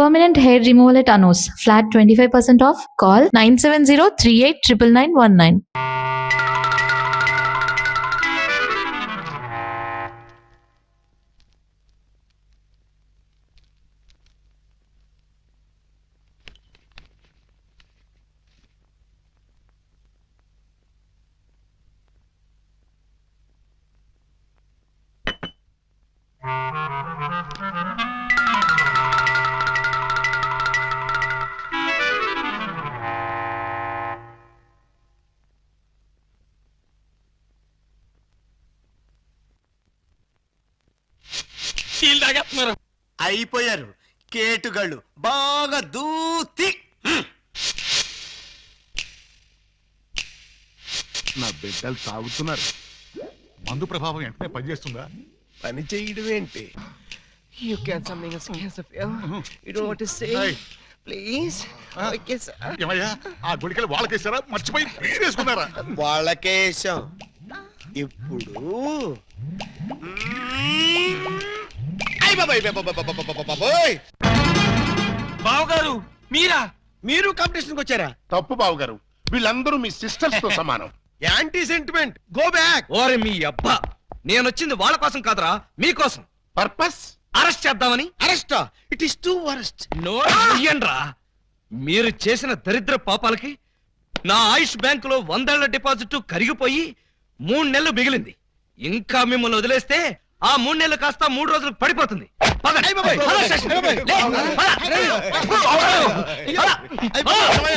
Permanent hair removal at Anos. Flat 25% off. Call 970-389919. అయిపోయారు కేటుగాళ్ళు బాగా దూతి. నా బిడ్డలు తాగుతున్నారు. మందు ప్రభావం వెంటనే పనిచేస్తుందా? పని చేయడం ఏంటి? You get something else, Phil. You don't want to say, please. ఏమయ్యా, ఆ గుడికలు వాళ్ళకేసారా? మర్చిపోయి వేసుకున్నారా? వాళ్ళకేసాం. ఇప్పుడు బావగారు మీరా? మీరు కాంపిటీషన్కి వచ్చారా? తప్పు బావు గారు, వీళ్ళందరూ మీ సిస్టర్స్ తో సమానం. Anti sentiment, go back. ఓరే మీ అబ్బా, నేనొచ్చింది వాళ్ళ కోసం కాదురా, మీకోసం. పర్పస్ అరెస్ట్ చేద్దామని. Arrest? It is too worst. నోరా, మీరు చేసిన దరిద్ర పాపాలకి నా ఆయుష్ బ్యాంకులో 100 ఏళ్ల డిపాజిట్ కరిగిపోయి 3 నెలలు మిగిలింది. ఇంకా మిమ్మల్ని వదిలేస్తే ఆ 3 నెలలు కాస్త 3 రోజులకు పడిపోతుంది. పదండి. పద స్టేషన్. లే, పద.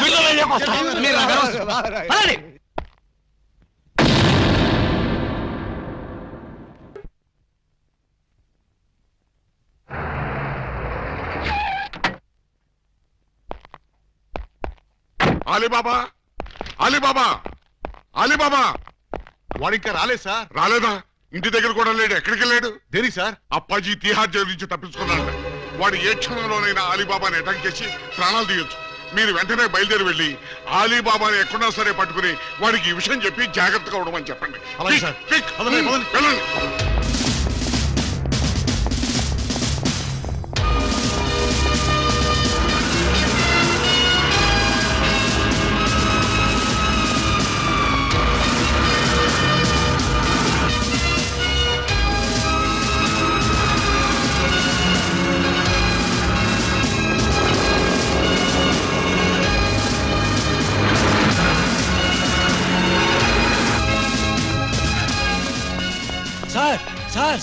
మీరు నాకు అనవసరం. పదండి. Alibaba, Alibaba, Alibaba. వాడు ఇంకా రాలేదు సార్. రాలేదా? ఇంటి దగ్గర కూడా లేడు. ఎక్కడికి వెళ్ళాడు? దేనికి సార్? అప్పాజీ తిహార్ జైలు నుంచి తప్పించుకున్నాడు. వాడు ఏ క్షణంలోనైనా అలీబాబాని అటాక్ చేసి ప్రాణాలు తీయొచ్చు. మీరు వెంటనే బయలుదేరి వెళ్ళి అలీబాబాని ఎక్కడున్నా సరే పట్టుకుని వాడికి ఈ విషయం చెప్పి జాగ్రత్తగా ఉండమని చెప్పండి. వెళ్ళండి.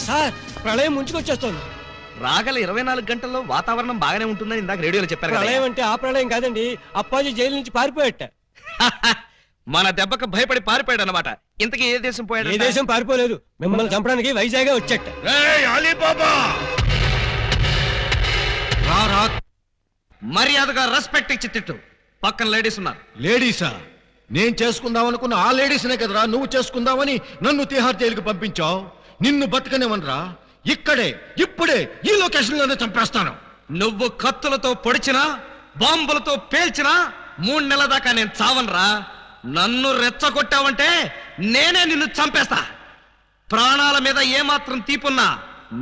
సార్ ప్రళయం ముంచుకొచ్చేస్తోంది. రాగల 24 గంటల్లో వాతావరణం బాగానే ఉంటుందని ఇందాక రేడియోలో చెప్పారు. ప్రళయం అంటే ఆ ప్రళయం కాదండి, అప్పాజీ జైలు నుంచి పారిపోయాట. మన దెబ్బకు భయపడి పారిపోయాడు అనమాట. ఇంతకీ ఏ దేశం పోయాడు? ఏ దేశం పారిపోలేదు, మిమ్మల్ని చంపడానికి వైజాగ్ వచ్చాట. మర్యాదగా రెస్పెక్ట్ ఇచ్చి తిట్టు. పక్కన లేడీస్ ఉన్నారు. లేడీసా? నేను చేసుకుందాం అనుకున్న ఆ లేడీస్నే కదరా నువ్వు చేసుకుందామని నన్ను తిహార్ జైలుకి పంపించావు. నిన్ను బతకనివనరా, ఇక్కడే ఇప్పుడే ఈ లొకేషన్ లోనే చంపేస్తాను. నువ్వు కత్తులతో పొడిచినా బాంబులతో పేల్చినా 3 నెలల దాకా నేను చావనరా. నన్ను రెచ్చగొట్టావంటే నేనే నిన్ను చంపేస్తా. ప్రాణాల మీద ఏమాత్రం తీపున్నా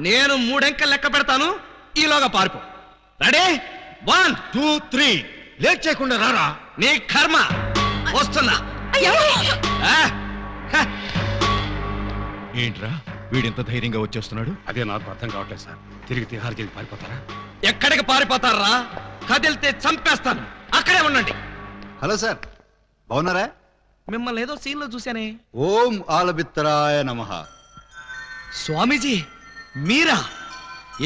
నేను 3 అంకెలు లెక్క పెడతాను. ఈలోగా పారిపో. రెడీ? 1 2 3 లేట్ చేయకుండా రారా. నీ కర్మ. వస్తున్నా. ఏంట్రా వీడింత ధైర్యంగా వచ్చేస్తున్నాడు? అదే నాకు అర్థం కావట్లేదు సార్. తిరిగి తిహార్ జైలు పారిపోతారా? ఎక్కడికి పారిపోతారా? కదిలితే చంపేస్తాను. అక్కడే ఉండండి. హలో సార్, బాగున్నారా? మిమ్మల్ని ఏదో సీన్ లో చూశానే. ఓం ఆలబిత్తరాయ నమః. స్వామీజీ మీరా?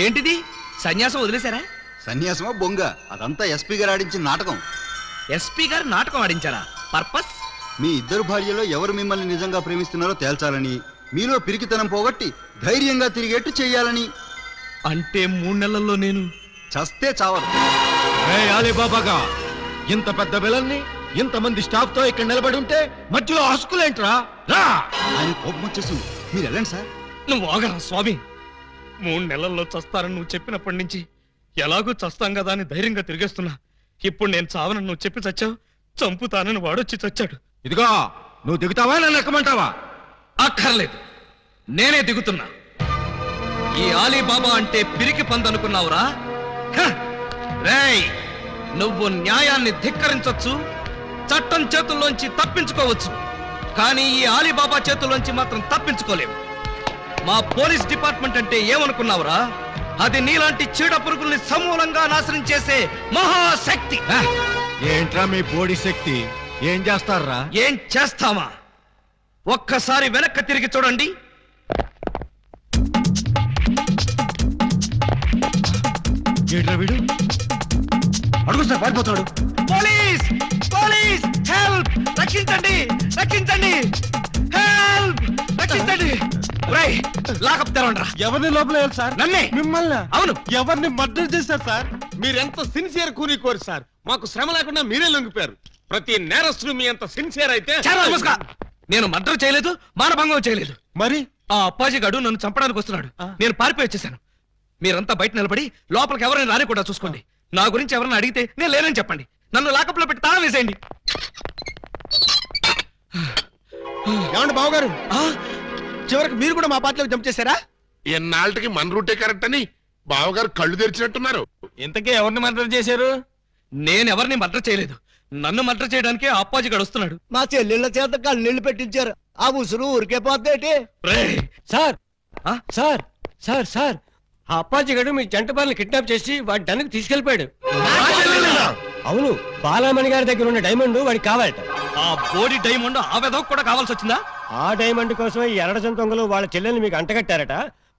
ఏంటిది, సన్యాసం వదిలేశారా? సన్యాసమా బొంగ, అదంతా ఎస్పీ గారు ఆడించిన నాటకం. ఎస్పీ గారు నాటకం ఆడించారా? పర్పస్? మీ ఇద్దరు భార్యలో ఎవరు మిమ్మల్ని నిజంగా ప్రేమిస్తున్నారో తేల్చాలని, మీలో పిరికితనం పోగొట్టి ధైర్యంగా తిరిగేట్టు చెయ్యాలని. అంటే 3 నెలల్లో నేను చస్తే చావరు. అలీబాబాగా ఇంత పెద్ద విలన్ని ఇంతమంది స్టాఫ్ తో ఇక్కడ నిలబడి ఉంటే మధ్యలో హస్కులేంట్రా? రా. ఆయన కోపం వచ్చేసింది, మీరు వెళ్ళండి సార్. నువ్వు ఆగరా స్వామి. 3 నెలల్లో చస్తానని నువ్వు చెప్పినప్పటి నుంచి ఎలాగూ చస్తాం కదా అని ధైర్యంగా తిరిగేస్తున్నా. ఇప్పుడు నేను చావనని నువ్వు చెప్పి చచ్చావు, చంపుతానని వాడొచ్చి చచ్చాడు. ఇదిగో నువ్వు దిగుతావా నన్ను ఎక్కమంటావా? అక్కర్లేదు, నేనే దిగుతున్నా. ఈ ఆలీబాబా అంటే పిరికి పందనుకున్నావురా? రేయ్, నువ్వు న్యాయాన్ని ధిక్కరించొచ్చు, చట్టం చేతుల్లోంచి తప్పించుకోవచ్చు, కానీ ఈ ఆలీబాబా చేతుల్లోంచి మాత్రం తప్పించుకోలేవు. మా పోలీస్ డిపార్ట్మెంట్ అంటే ఏమనుకున్నావురా? అది నీలాంటి చీడ పురుగుల్ని సమూలంగా నాశనం చేసే మహాశక్తి. ఏంట్రా మీ పోడి శక్తి? ఏం చేస్తారా? ఏం చేస్తావా? ఒక్కసారి వెనక్కి తిరిగి చూడండి. ఏంట్రా వీడు? అడుగు సార్ పారిపోతాడు. Police police help! రక్షించండి రక్షించండి! హెల్ప్! రక్షించండి! రేయ్, లాకప్ తెరవండ్రా. ఎవరిని లోపల వేయాలి సార్? నన్నే. మిమ్మల్ని? అవును. ఎవరిని మర్డర్ చేశారు సార్? మీరెంత సిన్సియర్ కూని సార్. మాకు శ్రమ లేకుండా మీరే లొంగిపోయారు. ప్రతి నేరస్తుడు మీ అంత సిన్సియర్ అయితే చాలా మూసుగా. నేను మర్డర్ చేయలేదు, మానభంగం చేయలేదు. మరి ఆ అప్పాజీ గాడు నన్ను చంపడానికి వస్తున్నాడు. నేను పారిపోయి వచ్చేసాను. మీరంతా బయట నిలబడి లోపలికి ఎవరైనా రాని కూడా చూసుకోండి. నా గురించి ఎవరైనా అడిగితే నేను లేనని చెప్పండి. నన్ను లాకప్లో పెట్టి తాళం వేసేయండి. ఏమండి బావగారు, చివరికి మీరు కూడా మా పార్టీలోకి జంప్ చేశారా? ఎన్నాళ్ళకి మన రూటే కరెక్ట్ అని బావగారు కళ్ళు తెరిచినట్టున్నారు. ఇంతకీ ఎవరిని మర్డర్ చేశారు? నేను ఎవరిని మర్డర్ చేయలేదు. నన్ను మర్డర్ చేయడానికి ఆ అప్పాజీ గాడు వస్తున్నాడు. మా చెల్లెళ్ళ చేత కళ్ళీళ్ళు పెట్టించారు. ఆ ఉసురు ఊరికే పోద్దేటి? రేయ్, సార్ ఆ? సార్ సార్ సార్ ఆ అప్పాజీ గడు మీ జంట బాలని కిడ్నాప్ చేసి వాడి డన్కి తీసుకెళ్లిపోయాడు. అవును, బాలామణి గారి దగ్గర ఉన్న డైమండ్ వాడికి కావాలట. ఆ బోడి డైమండ్ ఆ వెధవకు కూడా కావాల్సి వచ్చిందా? ఆ డైమండ్ కోసమే ఈ ఎరడజన్ దొంగలు వాళ్ళ చెల్లెల్ని మీకు అంటగట్టారట.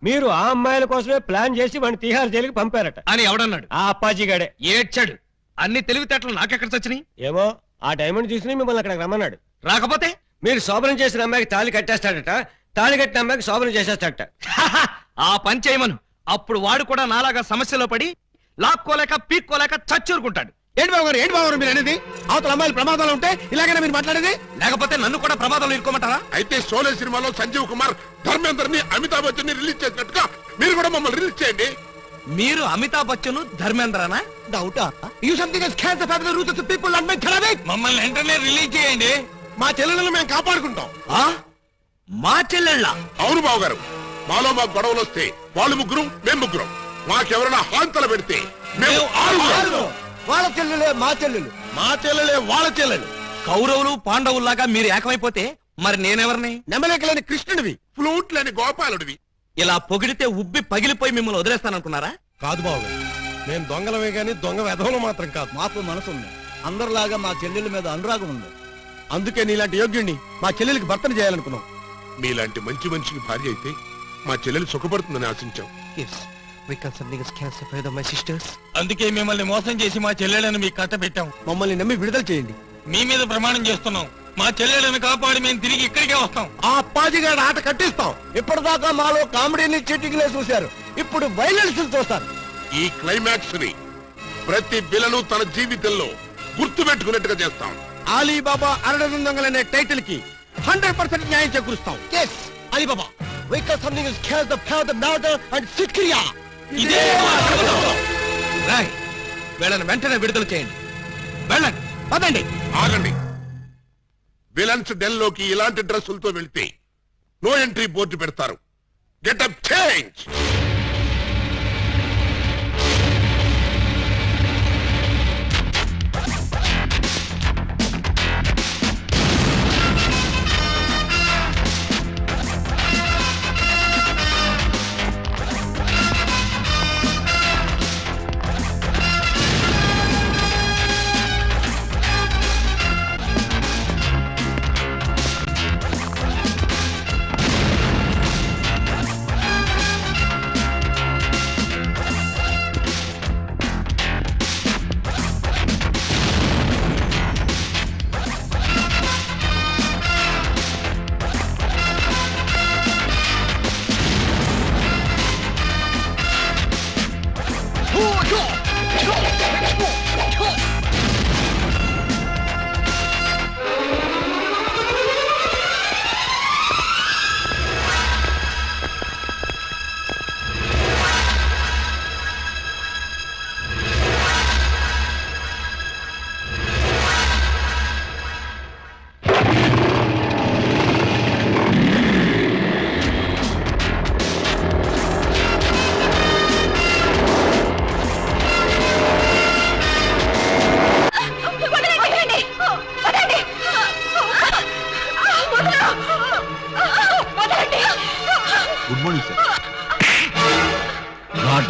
మీరు ఆ అమ్మాయిల కోసమే ప్లాన్ చేసి వాడిని తీహార్ జైలుకి పంపారట. అని ఎవడన్నాడు? ఆ అప్పాజీ గడే. ఏడ్చాడు. అన్ని తెలివితేటలు నాకెక్కడ చచ్చినాయి? ఏమో ఆ డైమండ్ తీసుకుని మిమ్మల్ని అక్కడికి రమ్మన్నాడు. రాకపోతే మీరు శోభనం చేసిన అమ్మాయికి తాళి కట్టేస్తాడట, తాళి కట్టిన అమ్మాయికి శోభనం చేసేస్తాడట. ఆ పని చేయమను. అప్పుడు వాడు కూడా నాలాగా సమస్యలో పడి లాక్కోలేక పీక్కోలేక చచ్చూరుకుంటాడు. ఏంటి బావగారు మీరు అనేది? అవతల అమ్మాయిలు ప్రమాదాలు ఉంటే ఇలాగైనా మీరు మాట్లాడేది? లేకపోతే నన్ను కూడా ప్రమాదంలో ఇరుకోమంటారా? అయితే షోలే సినిమాలో సంజీవ్ కుమార్ ధర్మేందర్ ని అమితాబ్ బచ్చన్ ని రిలీజ్ చేసినట్టుగా మీరు కూడా మమ్మల్ని రిలీజ్ చేయండి. మీరు అమితాబ్ బచ్చన్ ధర్మేంద్రనా? డౌటా? మమ్మల్ని వెంటనే రిలీజ్ చేయండి. మా చెల్లెలను మేము కాపాడుకుంటాం. మా చెల్లెళ్ళ అవును బావగారు, మాలో మాకు గొడవలు వస్తే వాళ్ళు ముగ్గురు మేము ముగ్గురం, మాకెవరైనా హాంతలు పెడితే మేము ఆరుగురం. వాళ్ళ చెల్లెలే మా చెల్లెలు. మా చెల్లెలే వాళ్ళ చెల్లెలు. కౌరవులు పాండవుల్లాగా మీరు ఏకమైపోతే మరి నేనెవరిని? నెమలేకలేని కృష్ణుడివి. ఫ్లూట్ లేని గోపాలుడివి. ఇలా పొగిడితే ఉబ్బి పగిలిపోయి మిమ్మల్ని వదిలేస్తాననుకున్నారా? కాదు బాబు, మేము దొంగలమే గాని దొంగ వెధవలు మాత్రం కాదు. మాకు మనసు ఉంది. అందరిలాగా మా చెల్లెల మీద అనురాగం ఉంది. అందుకే నీలాంటి యోగ్యుణ్ణి మా చెల్లెలికి భర్తను చేయాలనుకున్నాం. మీలాంటి మంచి మనిషికి భార్య అయితే మా చెల్లెలు సుఖపడుతుందని ఆశించాం. అందుకే మిమ్మల్ని మోసం చేసి మా చెల్లెలను మీకు కట్ట పెట్టాం. మమ్మల్ని నమ్మి విడుదల చేయండి. మీ మీద ప్రమాణం చేస్తున్నాం, మా చెల్లెలను కాపాడి మేము తిరిగి ఇక్కడికే వస్తాం. ఆ అప్పాజిగాడి ఆట కట్టిస్తాం. ఇప్పటిదాకా మాలో కామెడీని చిట్టికలే చూశారు, ఇప్పుడు వైలెన్స్ చూస్తారు. ఈ క్లైమాక్స్ ని ప్రతి విలను తన జీవితంలో గుర్తు పెట్టుకున్నట్టుగా చేస్తాం. అలీబాబా అరడజన దొంగలనే టైటిల్ కి 100% న్యాయం చేకూరుస్తాం. Alibaba, wake up something is killed the power the murder and Sikriya. ఇదే మా శపథం. రాయ్, వీళ్ళని వెంటనే విడుదల చేయండి. వెళ్ళండి, పదండి. ఆగండి. విలన్స్ డెల్ లోకి ఇలాంటి డ్రెస్సులతో వెళ్తే నో ఎంట్రీ బోర్డు పెడతారు. Getup change.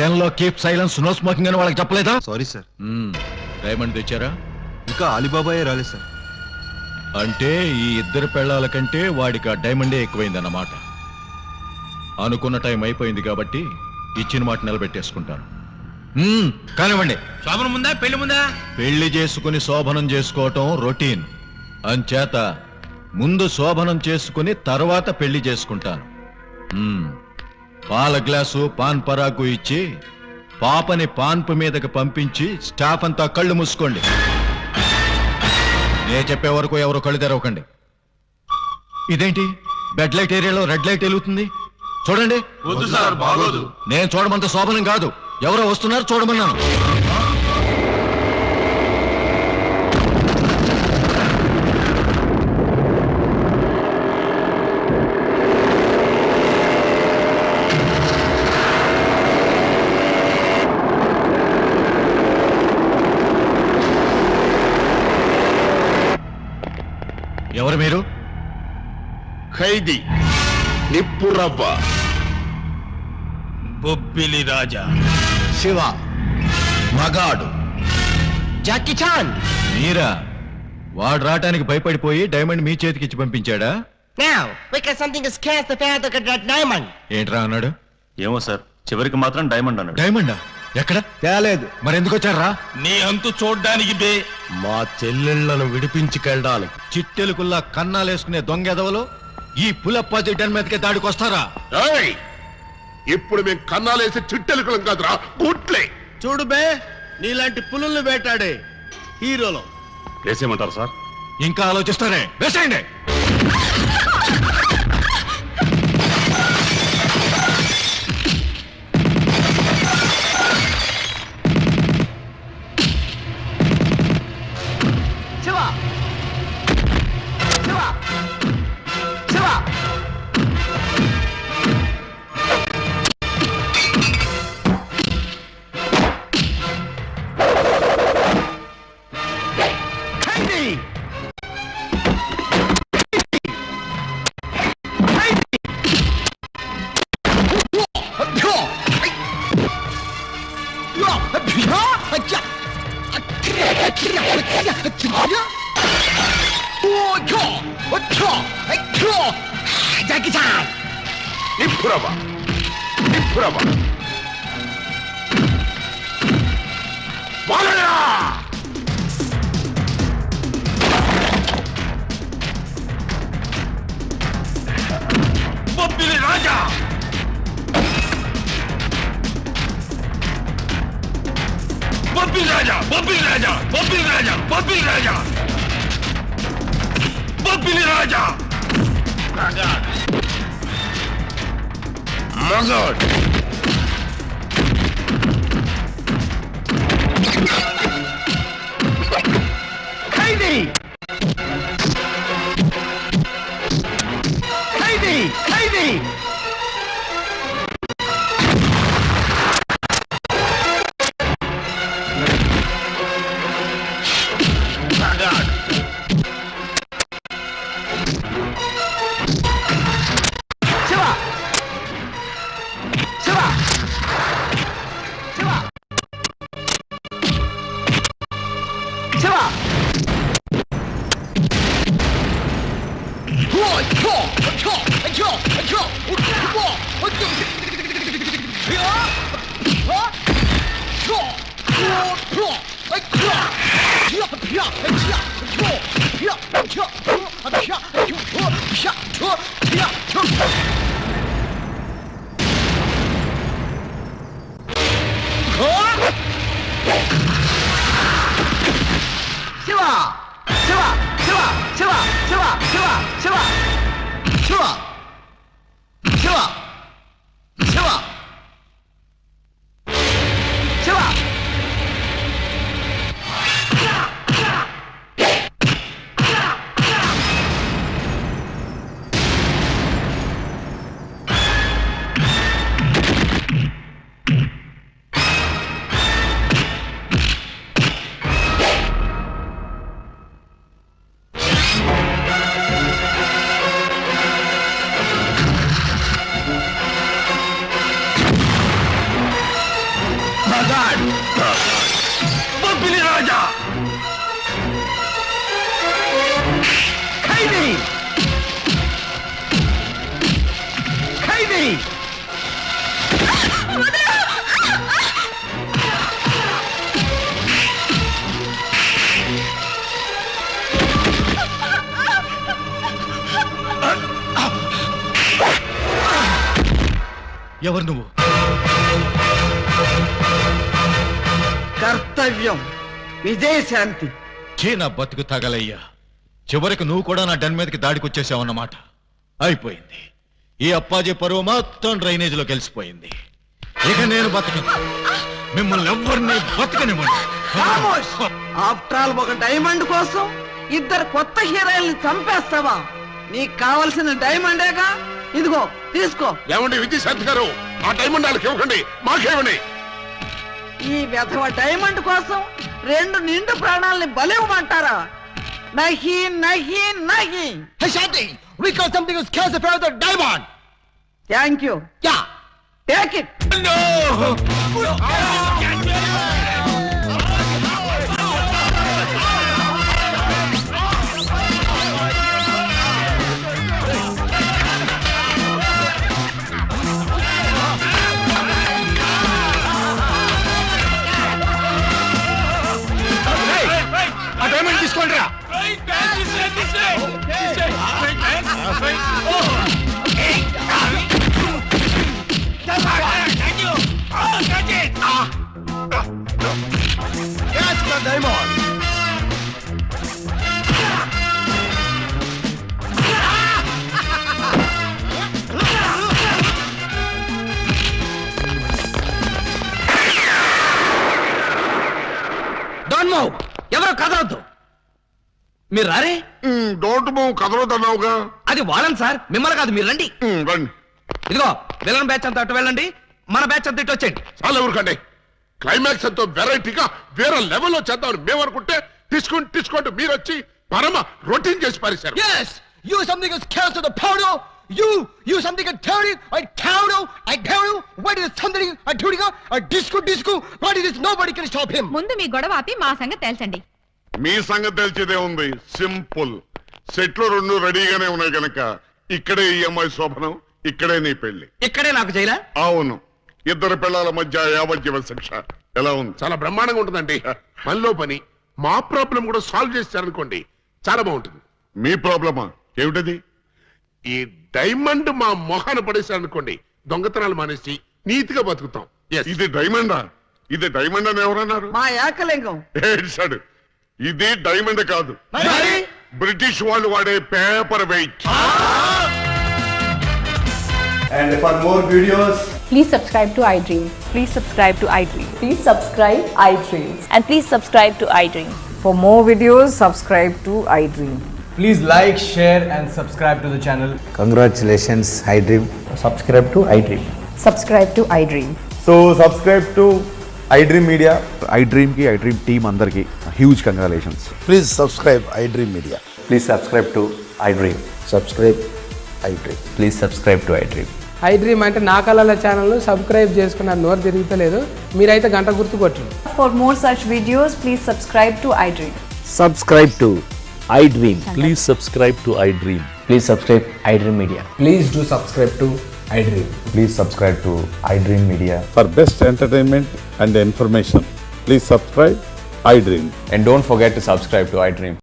10 లో కీప్ సైలెన్స్ నో స్మోకింగ్ అని వాళ్ళకి చెప్పలేదా? Sorry sir. డైమండ్ తెచ్చారా? ఇంకా అలీబాబాయే రాలేదు సార్. అంటే ఈ ఇద్దరు పెళ్ళాల కంటే వాడికి ఆ డైమండే ఎక్కువైందన్నమాట. అనుకున్న టైం అయిపోయింది కాబట్టి ఇచ్చిన మాట నిలబెట్టేసుకుంటాను. కానివ్వండి. శోభన ముందా పెళ్లి ముందా? పెళ్లి చేసుకుని శోభనం చేసుకోవటం రొటీన్ అంచేత ముందు శోభనం చేసుకుని తర్వాత పెళ్లి చేసుకుంటాను. పాల గ్లాసు పాన్ పరాకు ఇచ్చి పాపని పాన్పు మీదకి పంపించి స్టాఫ్ అంతా కళ్ళు మూసుకోండి. నే చెప్పే వరకు ఎవరు కళ్ళు తెరవకండి. ఇదేంటి బెడ్ లైట్ ఏరియాలో రెడ్ లైట్ వెలుగుతుంది? చూడండి. వద్దు సార్, బాగోదు. నేను చూడమంత శోభనం కాదు, ఎవరో వస్తున్నారు చూడమన్నాను. ఎవరు మీరు? ఖైదీ నిప్పురవ్వ. బొబ్బిలి రాజా. శివ మగాడు జాకీ చాన్. మీరా? వాడు రావటానికి భయపడిపోయి డైమండ్ మీ చేతికి ఇచ్చి పంపించాడా? Now, because something is scarce the father got that diamond. ఏంట్రా అన్నాడు? ఏమో సార్, చివరికి మాత్రం డైమండ్ అన్నాడు. డైమండా? ఎక్కడ? తేలేదు. మరి ఎందుకు వచ్చారా? నీ అంతు చూడ్డానికి బే. మా చెల్లెళ్లను విడిపించుకెళ్ళడానికి. చిట్టెలుకుల్లా కన్నాలేసుకునే దొంగెదవలు ఈ పులప్పాజీ డన్ మీదకే దాడికి వస్తారా? ఏయ్! ఇప్పుడు మేము కన్నాలేసి చిట్టెలుకలం కాదురా, గుట్లే. చూడు బే, నీలాంటి పులుల్ని వేటాడే హీరోలో. వేసేయమంటారు సార్? ఇంకా ఆలోచిస్తారే, వేసేయండి. Jackie Chan! నిప్పురవ్వ, నిప్పురవ్వ. వాళ్ళయా! బొబ్బిలి రాజా. బొబ్బిలి రాజా. బొబ్బిలి రాజా. బొబ్బిలి రాజా. బొబ్బిలి రాజా. బొబ్బిలి రాజా. మగాడు. Heidi! Heidi! Heidi! Shiva! Shiva! Shiva! Shiva! Shiva! Shiva! Shiva! Shiva! Shiva! Shiva! Shiva! Shiva! Shiva! Shiva! Shiva! ఎవరు నువ్వు? కర్తవ్యం విజయశాంతి. నా బతుకు తగలయ్యా. చివరికి నువ్వు కూడా నా డన్ మీదకి దాడికి వచ్చేసావన్నమాట. అయిపోయింది. ఈ అప్పాజీ పరువు మొత్తం డ్రైనేజ్ లో కలిసిపోయింది. ఇక నేను బతకను. మిమ్మల్ని ఎవరిని బతకనివ్వండి. ఆఫ్టర్ ఆల్ ఒక డైమండ్ కోసం ఇద్దరు కొత్త హీరోయిల్ని చంపేస్తావా? నీకు కావలసిన డైమండేగా, ఇదిగో తీసుకో. ఏమండి విజయశాంతి గారు, ఆ డైమండ్ వాళ్ళకి ఇవ్వకండి, మాకేమండి. ఈ వెధవ డైమండ్ కోసం 2 నిండు ప్రాణాలని బలివ్వమంటారా? నహి నహి నహి. Hey Shanti, we got something that scares the power of the diamond. Thank you. Yeah. Take it. ఆ డైమండ్ తీసుకోండి రా. That's the diamond. Don't move. ఎవరు కదలొద్దు. మీరు రారే. డోంట్ మూవ్ కదలొద్దన్నావుగా. అది వాళ్ళని సార్, మిమ్మల్ని కాదు. మీరు రండి. రండి. ఇదిగో విలన్ బ్యాచ్ అంతా అటు వెళ్ళండి, మన బ్యాచ్ అంతా ఇటు వచ్చేయండి. చాలా ఊరుకండి. క్లైమాక్స్ ఎంతో వెరైటీగా వేరే లెవెల్లో చేద్దామని మేము అనుకుంటే తీసుకుంటూ మీరు వచ్చి పరమ రొటీన్ చేసి పారేశారు. Yes, you something that scares the powder. You something that tell you, I tell you, what is something I do you, a disco, what is this? Nobody can stop him. ముందు మీ గొడవ ఆపి మా సంగతి తేల్చండి. మీ సంగతి తెలిసేదే ఉంది. Simple. సెట్లు 2 రెడీగానే ఉన్నాయి కనుక ఇక్కడే ఈ అమ్మాయి శోభనం, ఇక్కడే నీ పెళ్లి. ఇక్కడే నాకు చేయలే. అవును, ఇద్దరు పిల్లల మధ్య యావజ్జీవ శిక్ష. ఎలా ఉంది? చాలా బ్రహ్మాండంగా ఉంటుందండి. మనలో పని మా ప్రాబ్లం కూడా సాల్వ్ చేశారనుకోండి, చాలా బాగుంటుంది. మీ ప్రాబ్లమా ఏమిటది? ఈ డైమండ్ మా మొహాన పడేశారనుకోండి, దొంగతనాలు మానేసి నీతిగా బతుకుతాం. Yes. ఇది డైమండా? ఇది డైమండ్ అని ఎవరన్నారు? మా ఏకలింగం. ఏడ్చాడు. ఇది డైమండ్ కాదు, బ్రిటిష్ వాళ్ళు వాడే paper weight. And for more videos, Please subscribe to iDream. Please subscribe to iDream. Please subscribe iDream. And please subscribe to iDream. For more videos, subscribe to iDream. Please like, share and subscribe to the channel. congratulations, iDream. Subscribe to iDream. Subscribe to iDream. So subscribe to iDream Media. iDream ki iDream team andarki huge congratulations. Please subscribe iDream Media. Please subscribe to iDream. Subscribe iDream. Please subscribe to iDream. iDream అంటే నా కళల channel subscribe చేసుకున్న నోరు తిరుగుతలేదు. మీరైతే గంట గుర్తు కొట్టండి. For more such videos, please subscribe to iDream. Subscribe to iDream. Please subscribe to iDream. Please subscribe iDream Media. Please do subscribe to iDream. Please subscribe to iDream Media. For best entertainment and information, please subscribe iDream. And don't forget to subscribe to iDream.